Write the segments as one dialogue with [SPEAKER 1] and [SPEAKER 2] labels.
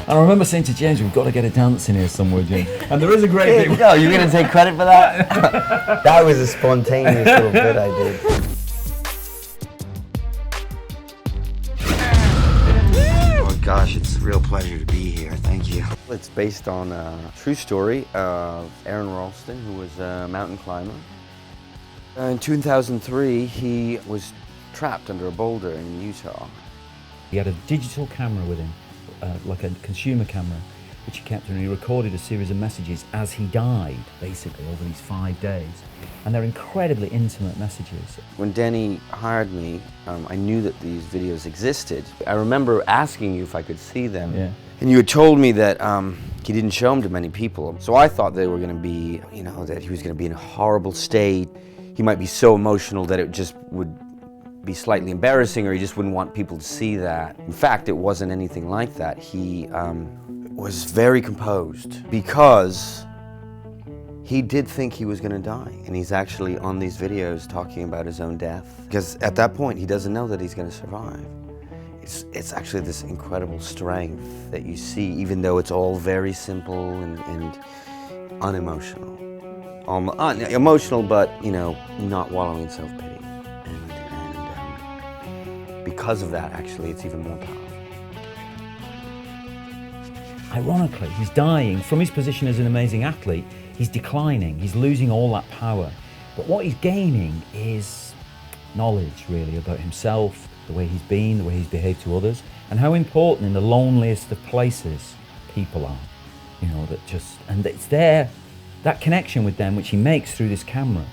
[SPEAKER 1] And I remember saying to James, we've got to get a dance in here somewhere, James. And there is a great bit.
[SPEAKER 2] No, you're going to take credit for that? That was a spontaneous little bit I did.
[SPEAKER 3] Oh gosh, it's a real pleasure to be here. Thank you.
[SPEAKER 2] It's based on a true story of Aaron Ralston, who was a mountain climber. In 2003, he was trapped under a boulder in Utah.
[SPEAKER 1] He had a digital camera with him, like a consumer camera, which he kept, and he recorded a series of messages as he died, basically, over these 5 days. And they're incredibly intimate messages.
[SPEAKER 2] When Denny hired me, I knew that these videos existed. I remember asking you if I could see them.
[SPEAKER 1] Yeah.
[SPEAKER 2] And you had told me that he didn't show them to many people. So I thought they were going to be, you know, that he was going to be in a horrible state. He might be so emotional that it just would be slightly embarrassing, or he just wouldn't want people to see that. In fact, it wasn't anything like that. He was very composed because he did think he was going to die. And he's actually on these videos talking about his own death. Because at that point, he doesn't know that he's going to survive. It's actually this incredible strength that you see, even though it's all very simple and unemotional. Emotional, but, you know, not wallowing in self-pity. And because of that, actually, it's even more powerful.
[SPEAKER 1] Ironically, he's dying. From his position as an amazing athlete, he's declining, he's losing all that power. But what he's gaining is knowledge, really, about himself, the way he's been, the way he's behaved to others, and how important in the loneliest of places people are. You know, and it's there, that connection with them, which he makes through this camera,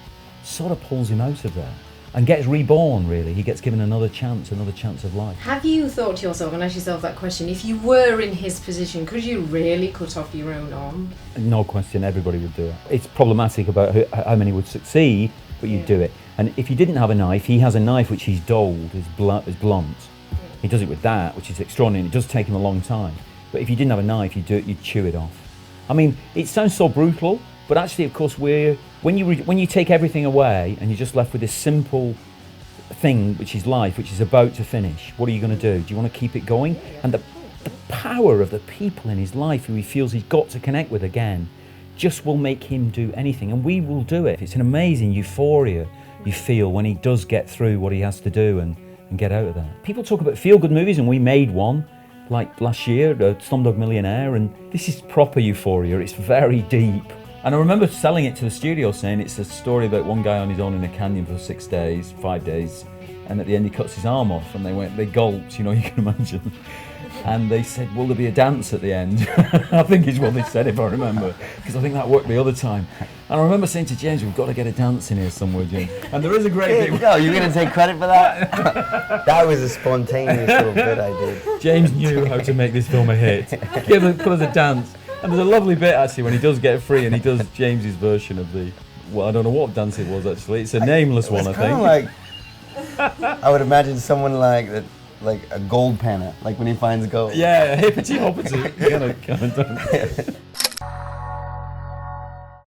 [SPEAKER 1] sort of pulls him out of there and gets reborn, really. He gets given another chance of life.
[SPEAKER 4] Have you thought to yourself and asked yourself that question, if you were in his position, could you really cut off your own arm?
[SPEAKER 1] No question, everybody would do it. It's problematic about how many would succeed, but you'd do it. And if you didn't have a knife, he has a knife which he's dulled, is blunt. He does it with that, which is extraordinary. It does take him a long time. But if you didn't have a knife, you'd chew it off. I mean, it sounds so brutal, but actually, of course, when you take everything away and you're just left with this simple thing, which is life, which is about to finish, what are you going to do? Do you want to keep it going? And the power of the people in his life who he feels he's got to connect with again just will make him do anything, and we will do it. It's an amazing euphoria you feel when he does get through what he has to do and get out of there. People talk about feel-good movies, and we made one like last year, Slumdog Millionaire, and this is proper euphoria. It's very deep. And I remember selling it to the studio, saying it's a story about one guy on his own in a canyon for 5 days, and at the end he cuts his arm off, and they gulped, you know, you can imagine. And they said, will there be a dance at the end? I think is what they said, if I remember, because I think that worked the other time. And I remember saying to James, we've got to get a dance in here somewhere, James. And there is a great bit.
[SPEAKER 2] No, you're going to take credit for that? That was a spontaneous little bit I did.
[SPEAKER 1] James knew how to make this film a hit. Put us a dance. And there's a lovely bit, actually, when he does get free and he does James's version of I don't know what dance it was, actually. It's a nameless one, I think.
[SPEAKER 2] Like, I would imagine someone like a gold panner, like when he finds gold.
[SPEAKER 1] Yeah, hippity hoppity kind of dance.